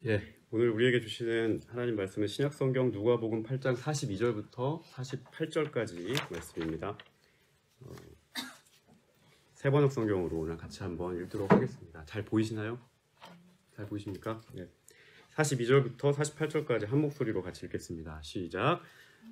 예, 오늘 우리에게 주시는 하나님 말씀은 신약성경 누가복음 8장 42절부터 48절까지 말씀입니다. 세번역 성경으로 오늘 같이 한번 읽도록 하겠습니다. 잘 보이시나요? 잘 보이십니까? 네. 42절부터 48절까지 한 목소리로 같이 읽겠습니다. 시작.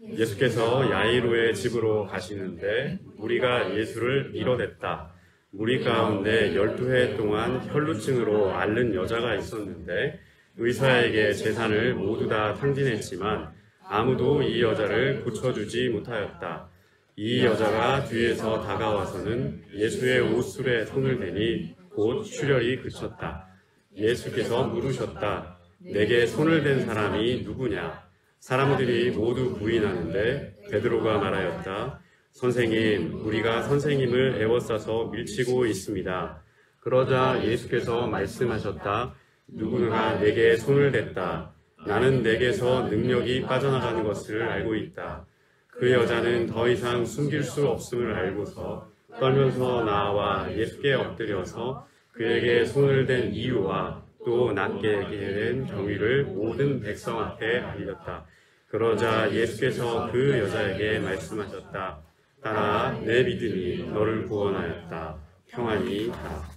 예수께서 야이로의 집으로 가시는데 무리가 예수를 밀어냈다. 무리 가운데 12해 동안 혈루증으로 앓는 여자가 있었는데 의사에게 재산을 모두 다 탕진했지만 아무도 이 여자를 고쳐주지 못하였다. 이 여자가 뒤에서 다가와서는 예수의 옷술에 손을 대니 곧 출혈이 그쳤다. 예수께서 물으셨다. 내게 손을 댄 사람이 누구냐? 사람들이 모두 부인하는데 베드로가 말하였다. 선생님, 우리가 선생님을 에워싸서 밀치고 있습니다. 그러자 예수께서 말씀하셨다. 누구나 내게 손을 댔다. 나는 내게서 능력이 빠져나가는 것을 알고 있다. 그 여자는 더 이상 숨길 수 없음을 알고서 떨면서 나와 예수께 엎드려서 그에게 손을 댄 이유와 또 낫게 된 경위를 모든 백성 앞에 알렸다. 그러자 예수께서 그 여자에게 말씀하셨다. 따라 내 믿음이 너를 구원하였다. 평안히 가라.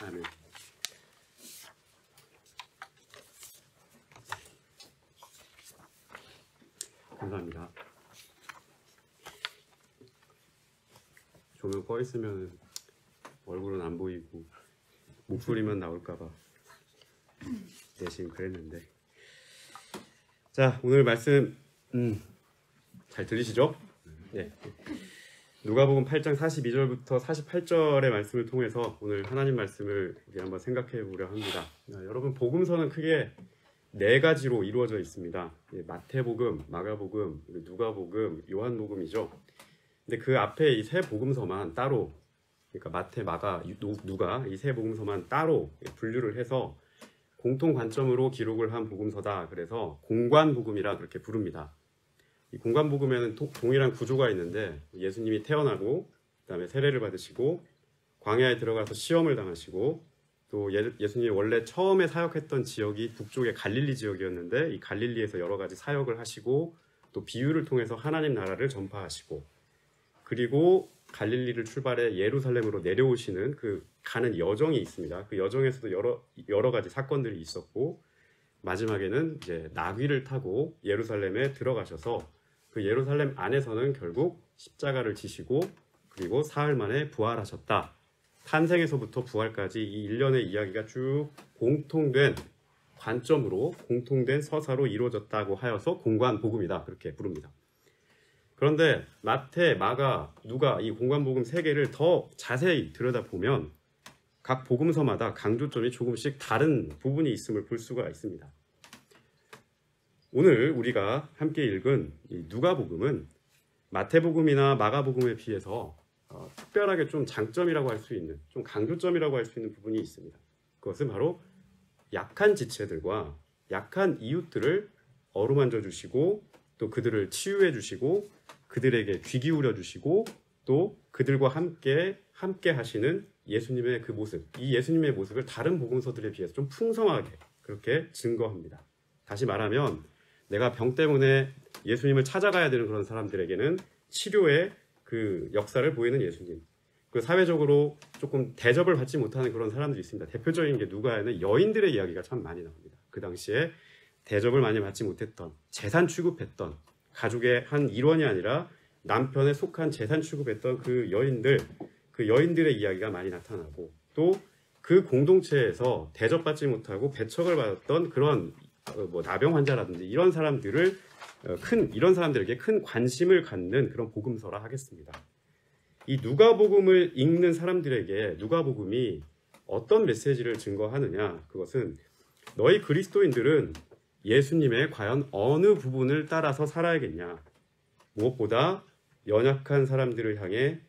아멘. 감사합니다. 조명 꺼 있으면 얼굴은 안 보이고 목소리만 나올까봐 내심 그랬는데. 자, 오늘 말씀 잘 들리시죠? 네. 누가복음 8장 42절부터 48절의 말씀을 통해서 오늘 하나님 말씀을 우리 한번 생각해 보려 합니다. 여러분, 복음서는 크게 네 가지로 이루어져 있습니다. 마태복음, 마가복음, 누가복음, 요한복음이죠. 근데 그 앞에 이 세 복음서만 따로, 그러니까 마태, 마가, 누가 이 세 복음서만 따로 분류를 해서 공통 관점으로 기록을 한 복음서다. 그래서 공관복음이라 그렇게 부릅니다. 이 공관복음에는 동일한 구조가 있는데 예수님이 태어나고 그다음에 세례를 받으시고 광야에 들어가서 시험을 당하시고 또 예수님이 원래 처음에 사역했던 지역이 북쪽의 갈릴리 지역이었는데 이 갈릴리에서 여러 가지 사역을 하시고 또 비유를 통해서 하나님 나라를 전파하시고 그리고 갈릴리를 출발해 예루살렘으로 내려오시는 그 가는 여정이 있습니다. 그 여정에서도 여러 가지 사건들이 있었고 마지막에는 이제 나귀를 타고 예루살렘에 들어가셔서 그 예루살렘 안에서는 결국 십자가를 지시고 그리고 사흘 만에 부활하셨다. 탄생에서부터 부활까지 이 일련의 이야기가 쭉 공통된 관점으로 공통된 서사로 이루어졌다고 하여서 공관복음이다. 그렇게 부릅니다. 그런데 마태, 마가, 누가 이 공관복음 세 개를 더 자세히 들여다보면 각 복음서마다 강조점이 조금씩 다른 부분이 있음을 볼 수가 있습니다. 오늘 우리가 함께 읽은 이 누가복음은 마태복음이나 마가복음에 비해서 특별하게 좀 장점이라고 할 수 있는, 좀 강조점이라고 할 수 있는 부분이 있습니다. 그것은 바로 약한 지체들과 약한 이웃들을 어루만져 주시고 또 그들을 치유해 주시고 그들에게 귀 기울여 주시고 또 그들과 함께 하시는 예수님의 그 모습, 이 예수님의 모습을 다른 복음서들에 비해서 좀 풍성하게 그렇게 증거합니다. 다시 말하면 내가 병 때문에 예수님을 찾아가야 되는 그런 사람들에게는 치료의 그 역사를 보이는 예수님, 그 사회적으로 조금 대접을 받지 못하는 그런 사람들이 있습니다. 대표적인 게 누가에는 여인들의 이야기가 참 많이 나옵니다. 그 당시에 대접을 많이 받지 못했던, 재산 취급했던, 가족의 한 일원이 아니라 남편에 속한 재산 취급했던 그 여인들의 이야기가 많이 나타나고 또 그 공동체에서 대접받지 못하고 배척을 받았던 그런 나병 환자라든지 이런 사람들에게 큰 관심을 갖는 그런 복음서라 하겠습니다. 이 누가복음을 읽는 사람들에게 누가복음이 어떤 메시지를 증거하느냐, 그것은 너희 그리스도인들은 예수님의 과연 어느 부분을 따라서 살아야겠냐, 무엇보다 연약한 사람들을 향해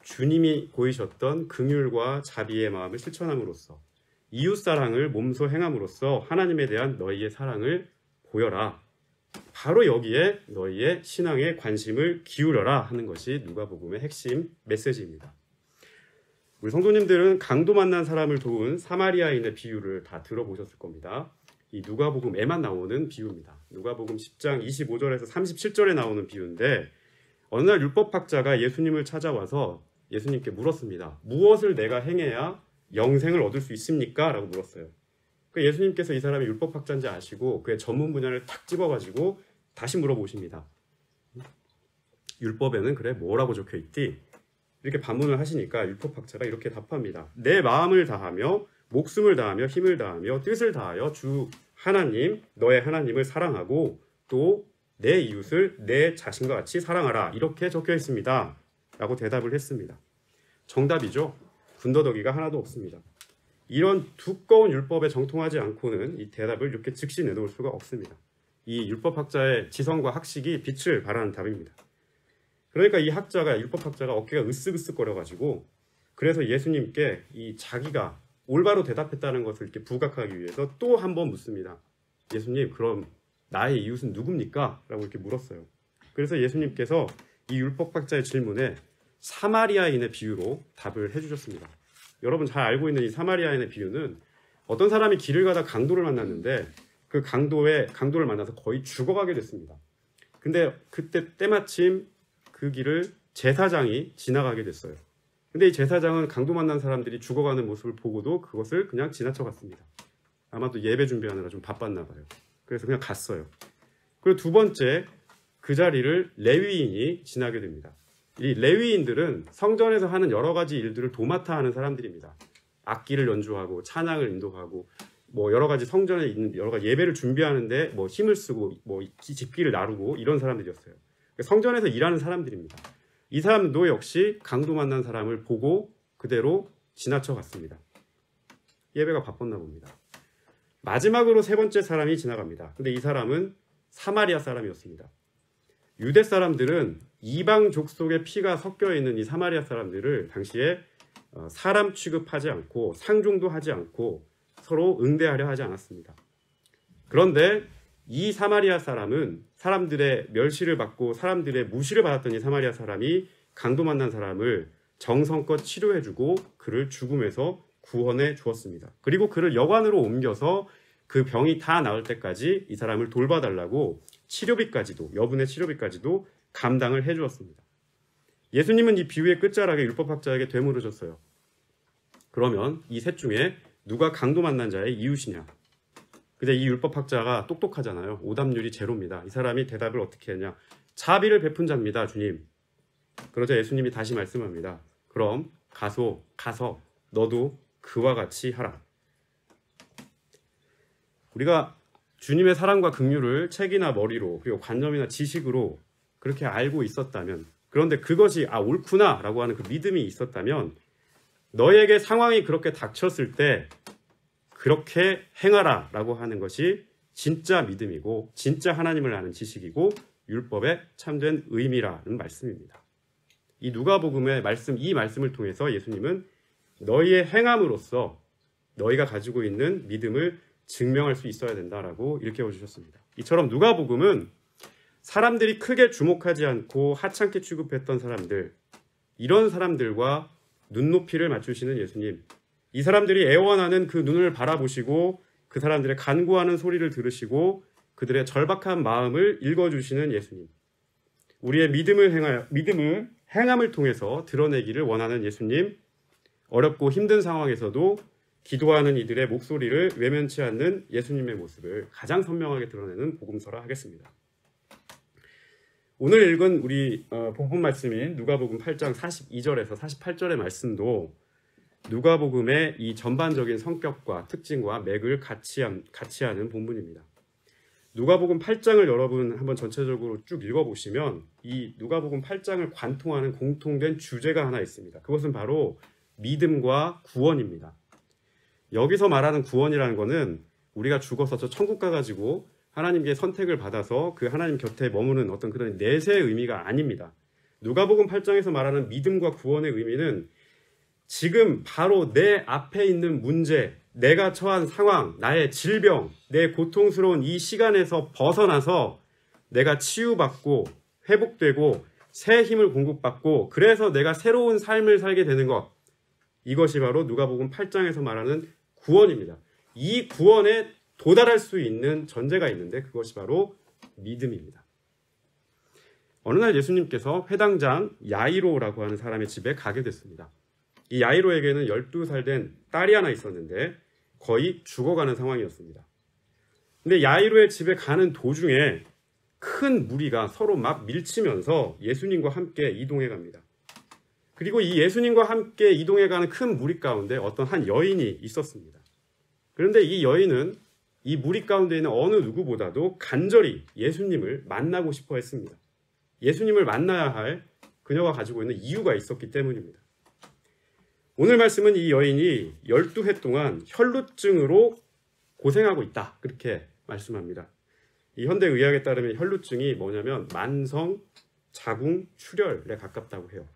주님이 보이셨던 긍휼과 자비의 마음을 실천함으로써 이웃사랑을 몸소 행함으로써 하나님에 대한 너희의 사랑을 보여라. 바로 여기에 너희의 신앙에 관심을 기울여라 하는 것이 누가복음의 핵심 메시지입니다. 우리 성도님들은 강도 만난 사람을 도운 사마리아인의 비유를 다 들어보셨을 겁니다. 이 누가복음에만 나오는 비유입니다. 누가복음 10장 25절에서 37절에 나오는 비유인데 어느 날 율법학자가 예수님을 찾아와서 예수님께 물었습니다. 무엇을 내가 행해야 영생을 얻을 수 있습니까? 라고 물었어요. 예수님께서 이 사람이 율법학자인지 아시고 그의 전문 분야를 탁 집어가지고 다시 물어보십니다. 율법에는 그래 뭐라고 적혀있디? 이렇게 반문을 하시니까 율법학자가 이렇게 답합니다. 내 마음을 다하며 목숨을 다하며 힘을 다하며 뜻을 다하여 주 하나님 너의 하나님을 사랑하고 또 내 이웃을 내 자신과 같이 사랑하라 이렇게 적혀 있습니다. 라고 대답을 했습니다. 정답이죠. 군더더기가 하나도 없습니다. 이런 두꺼운 율법에 정통하지 않고는 이 대답을 이렇게 즉시 내놓을 수가 없습니다. 이 율법학자의 지성과 학식이 빛을 발하는 답입니다. 그러니까 이 율법학자가 어깨가 으쓱으쓱거려가지고 그래서 예수님께 이 자기가 올바로 대답했다는 것을 이렇게 부각하기 위해서 또 한 번 묻습니다. 예수님, 그럼 나의 이웃은 누굽니까? 라고 이렇게 물었어요. 그래서 예수님께서 이 율법학자의 질문에 사마리아인의 비유로 답을 해주셨습니다. 여러분 잘 알고 있는 이 사마리아인의 비유는 어떤 사람이 길을 가다 강도를 만났는데 그 강도를 만나서 거의 죽어가게 됐습니다. 근데 그때 때마침 그 길을 제사장이 지나가게 됐어요. 근데 이 제사장은 강도 만난 사람들이 죽어가는 모습을 보고도 그것을 그냥 지나쳐 갔습니다. 아마도 예배 준비하느라 좀 바빴나 봐요. 그래서 그냥 갔어요. 그리고 두 번째, 그 자리를 레위인이 지나게 됩니다. 이 레위인들은 성전에서 하는 여러 가지 일들을 도맡아 하는 사람들입니다. 악기를 연주하고 찬양을 인도하고 뭐 여러 가지 성전에 있는 여러 가지 예배를 준비하는데 뭐 힘을 쓰고 뭐 집기를 나르고 이런 사람들이었어요. 성전에서 일하는 사람들입니다. 이 사람도 역시 강도 만난 사람을 보고 그대로 지나쳐 갔습니다. 예배가 바빴나 봅니다. 마지막으로 세 번째 사람이 지나갑니다. 근데 이 사람은 사마리아 사람이었습니다. 유대 사람들은 이방 족속의 피가 섞여 있는 이 사마리아 사람들을 당시에 사람 취급하지 않고 상종도 하지 않고 서로 응대하려 하지 않았습니다. 그런데 이 사마리아 사람은 사람들의 멸시를 받고 사람들의 무시를 받았던 이 사마리아 사람이 강도 만난 사람을 정성껏 치료해주고 그를 죽음에서 구원해 주었습니다. 그리고 그를 여관으로 옮겨서 그 병이 다 나을 때까지 이 사람을 돌봐달라고 여분의 치료비까지도 감당을 해주었습니다. 예수님은 이 비유의 끝자락에 율법학자에게 되물으셨어요. 그러면 이 셋 중에 누가 강도 만난 자의 이웃이냐? 근데 이 율법학자가 똑똑하잖아요. 오답률이 제로입니다. 이 사람이 대답을 어떻게 했냐? 자비를 베푼 자입니다, 주님. 그러자 예수님이 다시 말씀합니다. 그럼 가서 너도 그와 같이 하라. 우리가 주님의 사랑과 긍휼을 책이나 머리로 그리고 관념이나 지식으로 그렇게 알고 있었다면, 그런데 그것이 옳구나 라고 하는 그 믿음이 있었다면 너에게 상황이 그렇게 닥쳤을 때 그렇게 행하라 라고 하는 것이 진짜 믿음이고 진짜 하나님을 아는 지식이고 율법의 참된 의미라는 말씀입니다. 이 누가복음의 말씀, 이 말씀을 통해서 예수님은 너희의 행함으로써 너희가 가지고 있는 믿음을 증명할 수 있어야 된다라고 일깨워 주셨습니다. 이처럼 누가복음은 사람들이 크게 주목하지 않고 하찮게 취급했던 사람들, 이런 사람들과 눈높이를 맞추시는 예수님, 이 사람들이 애원하는 그 눈을 바라보시고 그 사람들의 간구하는 소리를 들으시고 그들의 절박한 마음을 읽어주시는 예수님, 우리의 믿음을 행함을 통해서 드러내기를 원하는 예수님, 어렵고 힘든 상황에서도 기도하는 이들의 목소리를 외면치 않는 예수님의 모습을 가장 선명하게 드러내는 복음서라 하겠습니다. 오늘 읽은 우리 복음 말씀인 누가복음 8장 42절에서 48절의 말씀도 누가복음의 이 전반적인 성격과 특징과 맥을 같이 하는 본문입니다. 누가복음 8장을 여러분 한번 전체적으로 쭉 읽어보시면 이 누가복음 8장을 관통하는 공통된 주제가 하나 있습니다. 그것은 바로 믿음과 구원입니다. 여기서 말하는 구원이라는 것은 우리가 죽어서 저 천국 가가지고 하나님께 선택을 받아서 그 하나님 곁에 머무는 어떤 그런 내세의 의미가 아닙니다. 누가복음 8장에서 말하는 믿음과 구원의 의미는 지금 바로 내 앞에 있는 문제, 내가 처한 상황, 나의 질병, 내 고통스러운 이 시간에서 벗어나서 내가 치유받고 회복되고 새 힘을 공급받고 그래서 내가 새로운 삶을 살게 되는 것, 이것이 바로 누가복음 8장에서 말하는 구원입니다. 이 구원의 도달할 수 있는 전제가 있는데 그것이 바로 믿음입니다. 어느 날 예수님께서 회당장 야이로라고 하는 사람의 집에 가게 됐습니다. 이 야이로에게는 12살 된 딸이 하나 있었는데 거의 죽어가는 상황이었습니다. 근데 야이로의 집에 가는 도중에 큰 무리가 서로 막 밀치면서 예수님과 함께 이동해 갑니다. 그리고 이 예수님과 함께 이동해 가는 큰 무리 가운데 어떤 한 여인이 있었습니다. 그런데 이 여인은 이 무리 가운데 있는 어느 누구보다도 간절히 예수님을 만나고 싶어 했습니다. 예수님을 만나야 할 그녀가 가지고 있는 이유가 있었기 때문입니다. 오늘 말씀은 이 여인이 12해 동안 혈루증으로 고생하고 있다. 그렇게 말씀합니다. 이 현대의학에 따르면 혈루증이 뭐냐면 만성 자궁 출혈에 가깝다고 해요.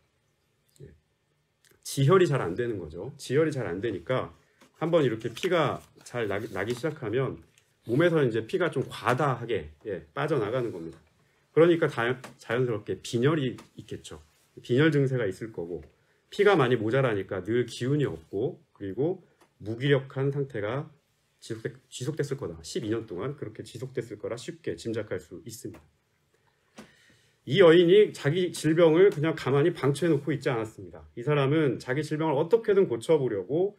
지혈이 잘 안 되는 거죠. 지혈이 잘 안 되니까 한번 이렇게 피가 잘 나기 시작하면 몸에서 이제 피가 좀 과다하게 빠져나가는 겁니다. 그러니까 자연스럽게 빈혈이 있겠죠. 빈혈 증세가 있을 거고 피가 많이 모자라니까 늘 기운이 없고 그리고 무기력한 상태가 지속됐을 거다. 12년 동안 그렇게 지속됐을 거라 쉽게 짐작할 수 있습니다. 이 여인이 자기 질병을 그냥 가만히 방치해놓고 있지 않았습니다. 이 사람은 자기 질병을 어떻게든 고쳐보려고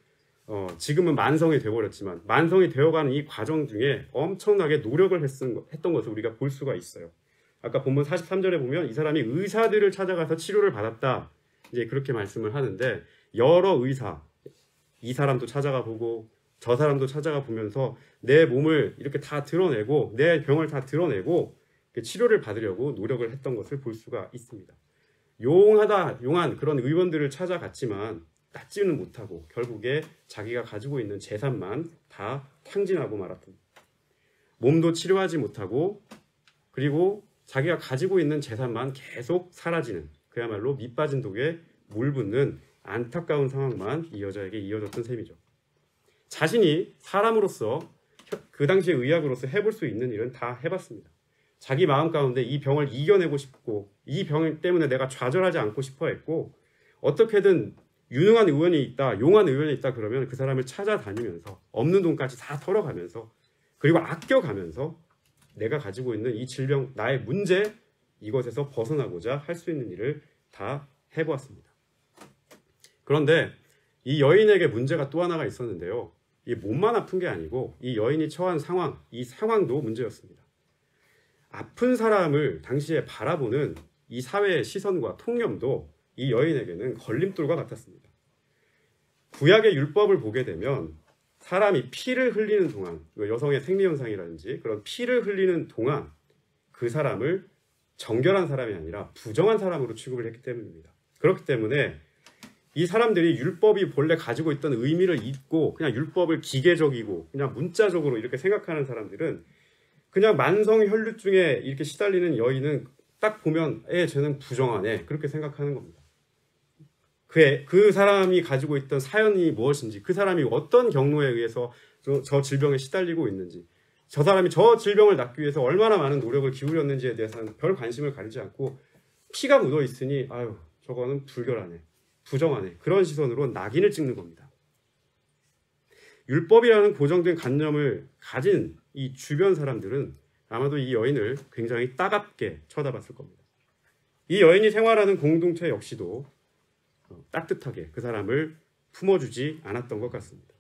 지금은 만성이 되어버렸지만 만성이 되어가는 이 과정 중에 엄청나게 노력을 했던 것을 우리가 볼 수가 있어요. 아까 본문 43절에 보면 이 사람이 의사들을 찾아가서 치료를 받았다. 이제 그렇게 말씀을 하는데 여러 의사, 이 사람도 찾아가 보고 저 사람도 찾아가 보면서 내 몸을 이렇게 다 드러내고 내 병을 다 드러내고 치료를 받으려고 노력을 했던 것을 볼 수가 있습니다. 용한 그런 의원들을 찾아갔지만 낫지는 못하고 결국에 자기가 가지고 있는 재산만 다 탕진하고 말았던 몸도 치료하지 못하고 그리고 자기가 가지고 있는 재산만 계속 사라지는 그야말로 밑빠진 독에 물 붓는 안타까운 상황만 이 여자에게 이어졌던 셈이죠. 자신이 사람으로서 그 당시의 의학으로서 해볼 수 있는 일은 다 해봤습니다. 자기 마음 가운데 이 병을 이겨내고 싶고 이 병 때문에 내가 좌절하지 않고 싶어 했고 어떻게든 유능한 의원이 있다, 용한 의원이 있다 그러면 그 사람을 찾아다니면서 없는 돈까지 다 털어가면서 그리고 아껴가면서 내가 가지고 있는 이 질병, 나의 문제 이것에서 벗어나고자 할 수 있는 일을 다 해보았습니다. 그런데 이 여인에게 문제가 또 하나가 있었는데요. 이 몸만 아픈 게 아니고 이 여인이 처한 상황, 이 상황도 문제였습니다. 아픈 사람을 당시에 바라보는 이 사회의 시선과 통념도 이 여인에게는 걸림돌과 같았습니다. 구약의 율법을 보게 되면 사람이 피를 흘리는 동안, 여성의 생리현상이라든지 그런 피를 흘리는 동안 그 사람을 정결한 사람이 아니라 부정한 사람으로 취급을 했기 때문입니다. 그렇기 때문에 이 사람들이 율법이 본래 가지고 있던 의미를 잊고 그냥 율법을 기계적이고 그냥 문자적으로 이렇게 생각하는 사람들은 그냥 만성 혈류증에 이렇게 시달리는 여인은 딱 보면 쟤는 부정하네 그렇게 생각하는 겁니다. 그 사람이 가지고 있던 사연이 무엇인지 그 사람이 어떤 경로에 의해서 저 질병에 시달리고 있는지 저 사람이 저 질병을 낫기 위해서 얼마나 많은 노력을 기울였는지에 대해서는 별 관심을 가리지 않고 피가 묻어 있으니 아유 저거는 불결하네 부정하네 그런 시선으로 낙인을 찍는 겁니다. 율법이라는 고정된 관념을 가진 이 주변 사람들은 아마도 이 여인을 굉장히 따갑게 쳐다봤을 겁니다. 이 여인이 생활하는 공동체 역시도 따뜻하게 그 사람을 품어주지 않았던 것 같습니다.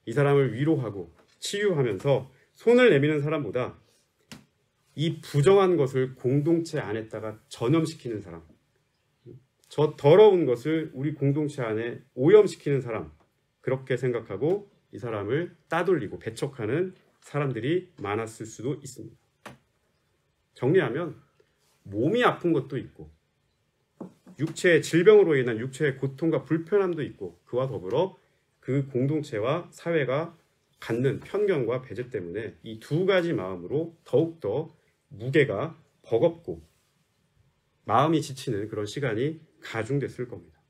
이 사람을 위로하고 치유하면서 손을 내미는 사람보다 이 부정한 것을 공동체 안에다가 전염시키는 사람, 저 더러운 것을 우리 공동체 안에 오염시키는 사람 그렇게 생각하고 이 사람을 따돌리고 배척하는 사람들이 많았을 수도 있습니다. 정리하면 몸이 아픈 것도 있고 육체의 질병으로 인한 육체의 고통과 불편함도 있고 그와 더불어 그 공동체와 사회가 갖는 편견과 배제 때문에 이 두 가지 마음으로 더욱더 무게가 버겁고 마음이 지치는 그런 시간이 가중됐을 겁니다.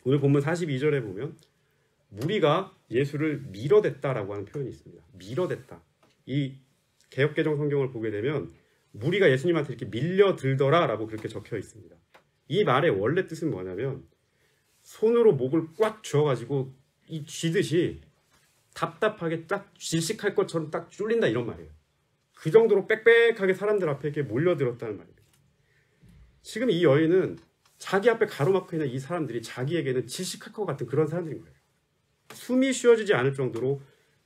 오늘 본문 42절에 보면 무리가 예수를 밀어댔다라고 하는 표현이 있습니다. 밀어댔다. 이 개역개정 성경을 보게 되면 무리가 예수님한테 이렇게 밀려들더라라고 그렇게 적혀 있습니다. 이 말의 원래 뜻은 뭐냐면 손으로 목을 꽉 쥐어가지고 이 쥐듯이 답답하게 딱 질식할 것처럼 딱 쫄린다 이런 말이에요. 그 정도로 빽빽하게 사람들 앞에 이렇게 몰려들었다는 말입니다. 지금 이 여인은 자기 앞에 가로막혀 있는 이 사람들이 자기에게는 질식할 것 같은 그런 사람들인 거예요. 숨이 쉬어지지 않을 정도로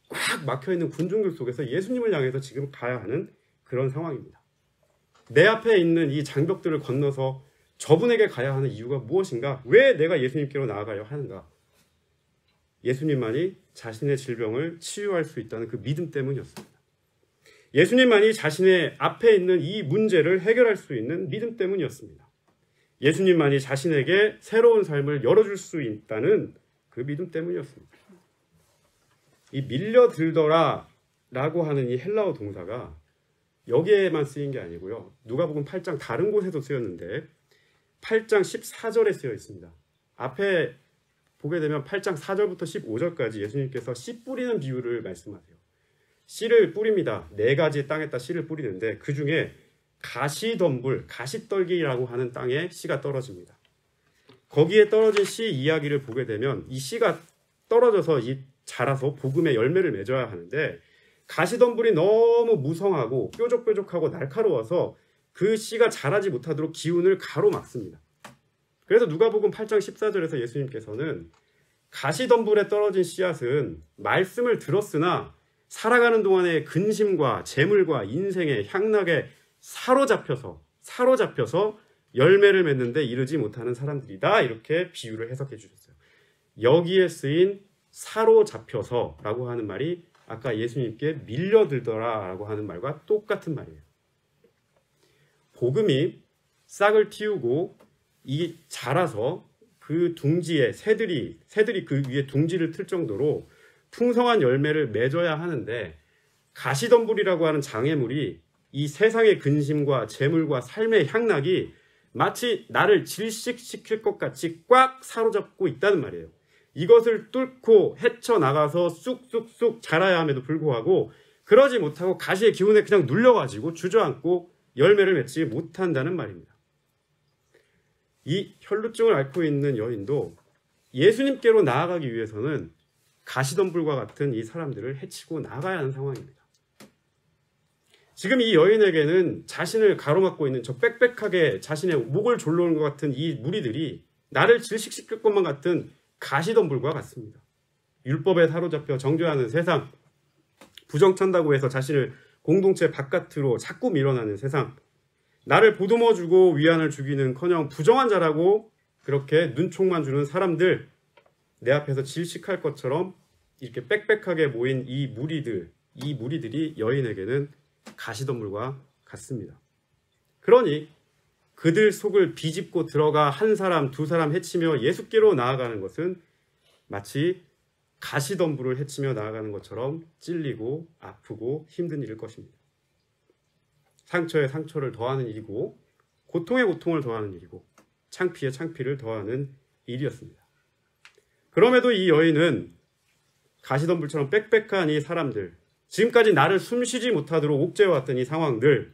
꽉 막혀있는 군중들 속에서 예수님을 향해서 지금 가야 하는 그런 상황입니다. 내 앞에 있는 이 장벽들을 건너서 저분에게 가야 하는 이유가 무엇인가? 왜 내가 예수님께로 나아가려 하는가? 예수님만이 자신의 질병을 치유할 수 있다는 그 믿음 때문이었습니다. 예수님만이 자신의 앞에 있는 이 문제를 해결할 수 있는 믿음 때문이었습니다. 예수님만이 자신에게 새로운 삶을 열어줄 수 있다는 그 믿음 때문이었습니다. 이 밀려들더라 라고 하는 이 헬라어 동사가 여기에만 쓰인 게 아니고요. 누가복음 8장 다른 곳에도 쓰였는데 8장 14절에 쓰여 있습니다. 앞에 보게 되면 8장 4절부터 15절까지 예수님께서 씨 뿌리는 비유를 말씀하세요. 씨를 뿌립니다. 4가지 땅에다 씨를 뿌리는데 그 중에 가시덤불, 가시떨기라고 하는 땅에 씨가 떨어집니다. 거기에 떨어진 씨 이야기를 보게 되면 이 씨가 떨어져서 자라서 복음의 열매를 맺어야 하는데 가시덤불이 너무 무성하고 뾰족뾰족하고 날카로워서 그 씨가 자라지 못하도록 기운을 가로막습니다. 그래서 누가복음 8장 14절에서 예수님께서는 가시덤불에 떨어진 씨앗은 말씀을 들었으나 살아가는 동안에 근심과 재물과 인생의 향락에 사로잡혀서 열매를 맺는데 이르지 못하는 사람들이다. 이렇게 비유를 해석해 주셨어요. 여기에 쓰인 사로잡혀서라고 하는 말이 아까 예수님께 밀려들더라라고 하는 말과 똑같은 말이에요. 복음이 싹을 틔우고 이 자라서 그 둥지에 새들이 그 위에 둥지를 틀 정도로 풍성한 열매를 맺어야 하는데 가시덤불이라고 하는 장애물이 이 세상의 근심과 재물과 삶의 향락이 마치 나를 질식시킬 것 같이 꽉 사로잡고 있다는 말이에요. 이것을 뚫고 헤쳐나가서 쑥쑥쑥 자라야 함에도 불구하고 그러지 못하고 가시의 기운에 그냥 눌려가지고 주저앉고 열매를 맺지 못한다는 말입니다. 이 혈루증을 앓고 있는 여인도 예수님께로 나아가기 위해서는 가시덤불과 같은 이 사람들을 해치고 나가야 하는 상황입니다. 지금 이 여인에게는 자신을 가로막고 있는 저 빽빽하게 자신의 목을 졸르는 것 같은 이 무리들이 나를 질식시킬 것만 같은 가시덤불과 같습니다. 율법에 사로잡혀 정죄하는 세상, 부정찬다고 해서 자신을 공동체 바깥으로 자꾸 밀어나는 세상, 나를 보듬어주고 위안을 주기는커녕 부정한 자라고 그렇게 눈총만 주는 사람들, 내 앞에서 질식할 것처럼 이렇게 빽빽하게 모인 이 무리들이 여인에게는 가시덤불과 같습니다. 그러니 그들 속을 비집고 들어가 한 사람, 두 사람 해치며 예수께로 나아가는 것은 마치 가시덤불을 해치며 나아가는 것처럼 찔리고 아프고 힘든 일일 것입니다. 상처에 상처를 더하는 일이고 고통에 고통을 더하는 일이고 창피에 창피를 더하는 일이었습니다. 그럼에도 이 여인은 가시덤불처럼 빽빽한 이 사람들, 지금까지 나를 숨쉬지 못하도록 옥죄해왔던 이 상황들,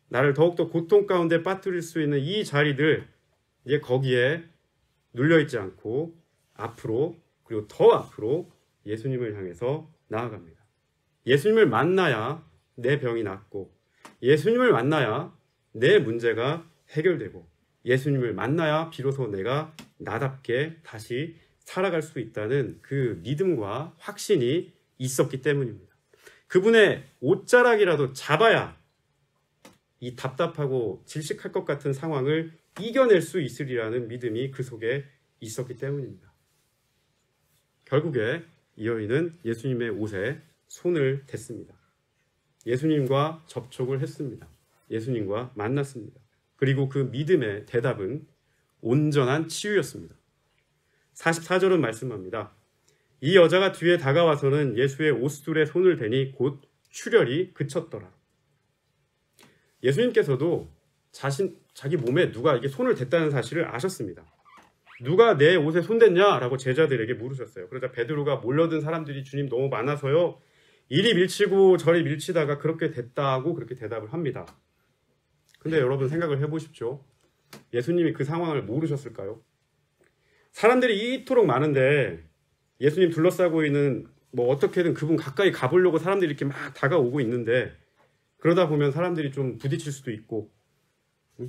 나를 더욱더 고통 가운데 빠뜨릴 수 있는 이 자리들, 이제 거기에 눌려있지 않고 앞으로 그리고 더 앞으로 예수님을 향해서 나아갑니다. 예수님을 만나야 내 병이 낫고 예수님을 만나야 내 문제가 해결되고 예수님을 만나야 비로소 내가 나답게 다시 살아갈 수 있다는 그 믿음과 확신이 있었기 때문입니다. 그분의 옷자락이라도 잡아야 이 답답하고 질식할 것 같은 상황을 이겨낼 수 있으리라는 믿음이 그 속에 있었기 때문입니다. 결국에 이 여인은 예수님의 옷에 손을 댔습니다. 예수님과 접촉을 했습니다. 예수님과 만났습니다. 그리고 그 믿음의 대답은 온전한 치유였습니다. 44절은 말씀합니다. 이 여자가 뒤에 다가와서는 예수의 옷술에 손을 대니 곧 출혈이 그쳤더라. 예수님께서도 자기 몸에 누가 이게 손을 댔다는 사실을 아셨습니다. 누가 내 옷에 손댔냐? 라고 제자들에게 물으셨어요. 그러자 베드로가 몰려든 사람들이 주님 너무 많아서요. 이리 밀치고 저리 밀치다가 그렇게 됐다고 그렇게 대답을 합니다. 근데 여러분 생각을 해보십시오. 예수님이 그 상황을 모르셨을까요? 사람들이 이토록 많은데 예수님 둘러싸고 있는 뭐 어떻게든 그분 가까이 가보려고 사람들이 이렇게 막 다가오고 있는데, 그러다 보면 사람들이 좀 부딪힐 수도 있고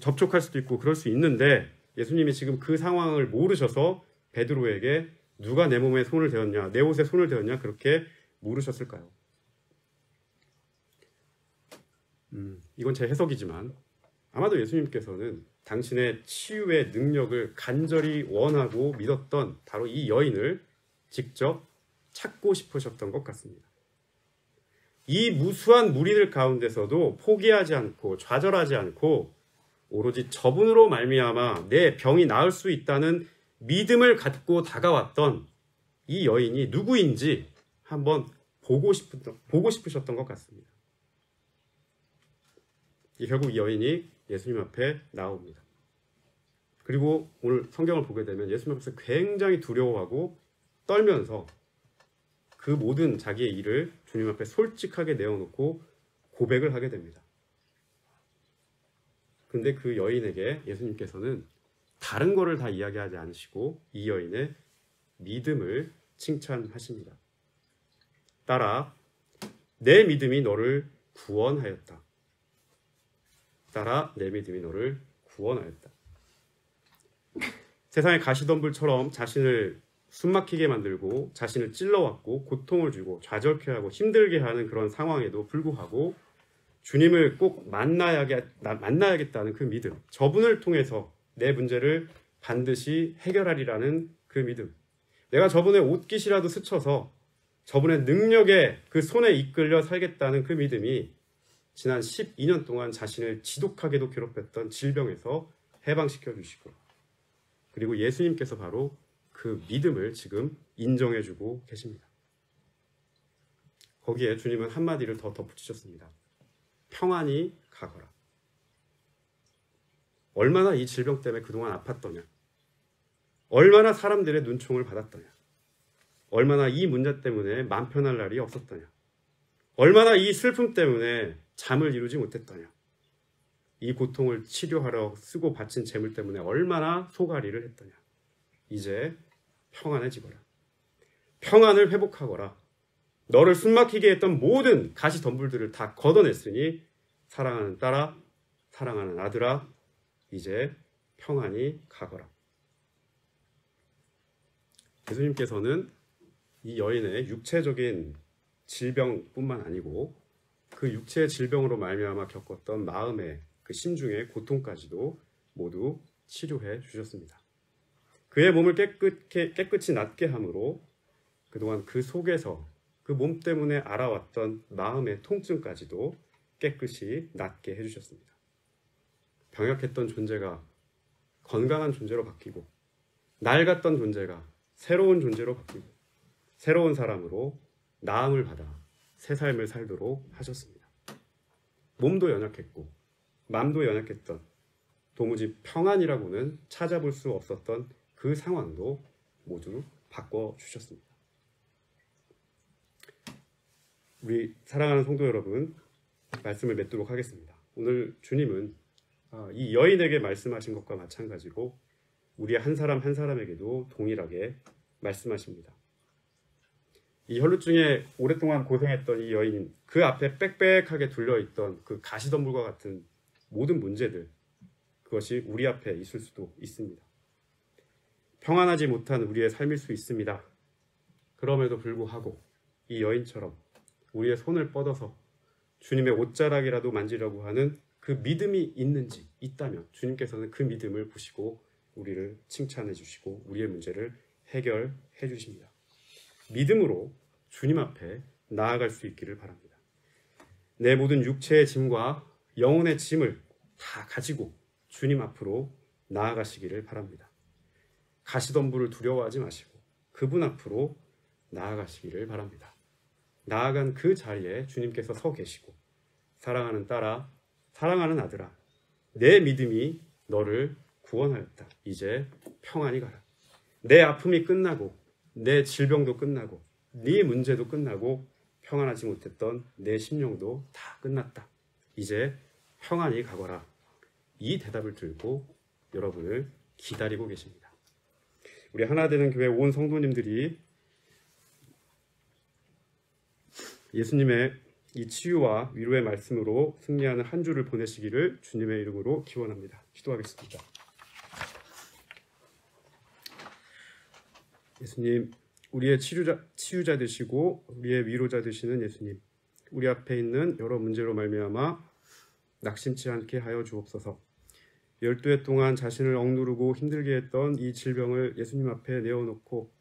접촉할 수도 있고 그럴 수 있는데, 예수님이 지금 그 상황을 모르셔서 베드로에게 누가 내 몸에 손을 대었냐, 내 옷에 손을 대었냐, 그렇게 물으셨을까요? 이건 제 해석이지만 아마도 예수님께서는 당신의 치유의 능력을 간절히 원하고 믿었던 바로 이 여인을 직접 찾고 싶으셨던 것 같습니다. 이 무수한 무리들 가운데서도 포기하지 않고 좌절하지 않고 오로지 저분으로 말미암아 내 병이 나을 수 있다는 믿음을 갖고 다가왔던 이 여인이 누구인지 한번 보고 싶으셨던 것 같습니다. 결국 이 여인이 예수님 앞에 나옵니다. 그리고 오늘 성경을 보게 되면 예수님 앞에서 굉장히 두려워하고 떨면서 그 모든 자기의 일을 주님 앞에 솔직하게 내어놓고 고백을 하게 됩니다. 근데 그 여인에게 예수님께서는 다른 거를 다 이야기하지 않으시고 이 여인의 믿음을 칭찬하십니다. 따라 내 믿음이 너를 구원하였다. 따라 내 믿음이 너를 구원하였다. 세상의 가시덤불처럼 자신을 숨막히게 만들고 자신을 찔러왔고 고통을 주고 좌절케 하고 힘들게 하는 그런 상황에도 불구하고 주님을 꼭 만나야겠다는 그 믿음, 저분을 통해서 내 문제를 반드시 해결하리라는 그 믿음, 내가 저분의 옷깃이라도 스쳐서 저분의 능력에 그 손에 이끌려 살겠다는 그 믿음이 지난 12년 동안 자신을 지독하게도 괴롭혔던 질병에서 해방시켜 주시고, 그리고 예수님께서 바로 그 믿음을 지금 인정해주고 계십니다. 거기에 주님은 한마디를 더 덧붙이셨습니다. 평안히 가거라. 얼마나 이 질병 때문에 그동안 아팠더냐, 얼마나 사람들의 눈총을 받았더냐, 얼마나 이 문제 때문에 맘 편할 날이 없었더냐, 얼마나 이 슬픔 때문에 잠을 이루지 못했더냐, 이 고통을 치료하러 쓰고 바친 재물 때문에 얼마나 소가리를 했더냐. 이제 평안해지거라. 평안을 회복하거라. 너를 숨막히게 했던 모든 가시덤불들을 다 걷어냈으니 사랑하는 딸아, 사랑하는 아들아, 이제 평안히 가거라. 예수님께서는 이 여인의 육체적인 질병뿐만 아니고 그 육체의 질병으로 말미암아 겪었던 마음의 그 심중의 고통까지도 모두 치료해 주셨습니다. 그의 몸을 깨끗이 낫게 함으로 그동안 그 속에서 그 몸 때문에 알아왔던 마음의 통증까지도 깨끗이 낫게 해주셨습니다. 병약했던 존재가 건강한 존재로 바뀌고, 낡았던 존재가 새로운 존재로 바뀌고, 새로운 사람으로 나음을 받아 새 삶을 살도록 하셨습니다. 몸도 연약했고 마음도 연약했던, 도무지 평안이라고는 찾아볼 수 없었던 그 상황도 모두 바꿔주셨습니다. 우리 사랑하는 성도 여러분, 말씀을 맺도록 하겠습니다. 오늘 주님은 이 여인에게 말씀하신 것과 마찬가지로 우리 한 사람 한 사람에게도 동일하게 말씀하십니다. 이 혈루증에 오랫동안 고생했던 이 여인, 그 앞에 빽빽하게 둘려있던 그 가시덤불과 같은 모든 문제들, 그것이 우리 앞에 있을 수도 있습니다. 평안하지 못한 우리의 삶일 수 있습니다. 그럼에도 불구하고 이 여인처럼 우리의 손을 뻗어서 주님의 옷자락이라도 만지려고 하는 그 믿음이 있다면 주님께서는 그 믿음을 보시고 우리를 칭찬해 주시고 우리의 문제를 해결해 주십니다. 믿음으로 주님 앞에 나아갈 수 있기를 바랍니다. 내 모든 육체의 짐과 영혼의 짐을 다 가지고 주님 앞으로 나아가시기를 바랍니다. 가시덤불을 두려워하지 마시고 그분 앞으로 나아가시기를 바랍니다. 나아간 그 자리에 주님께서 서 계시고, 사랑하는 딸아, 사랑하는 아들아, 내 믿음이 너를 구원하였다. 이제 평안히 가라. 내 아픔이 끝나고 내 질병도 끝나고 네 문제도 끝나고 평안하지 못했던 내 심령도 다 끝났다. 이제 평안히 가거라. 이 대답을 들고 여러분을 기다리고 계십니다. 우리 하나되는 교회 온 성도님들이 예수님의 이 치유와 위로의 말씀으로 승리하는 한 주를 보내시기를 주님의 이름으로 기원합니다. 기도하겠습니다. 예수님, 우리의 치유자 되시고 우리의 위로자 되시는 예수님, 우리 앞에 있는 여러 문제로 말미암아 낙심치 않게 하여 주옵소서. 12해 동안 자신을 억누르고 힘들게 했던 이 질병을 예수님 앞에 내어놓고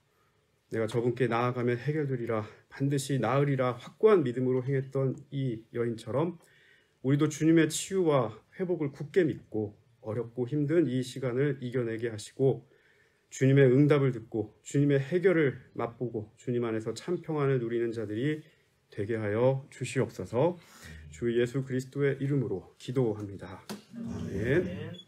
내가 저분께 나아가면 해결되리라, 반드시 나으리라 확고한 믿음으로 행했던 이 여인처럼 우리도 주님의 치유와 회복을 굳게 믿고 어렵고 힘든 이 시간을 이겨내게 하시고 주님의 응답을 듣고 주님의 해결을 맛보고 주님 안에서 참 평안을 누리는 자들이 되게 하여 주시옵소서. 주 예수 그리스도의 이름으로 기도합니다. 아멘.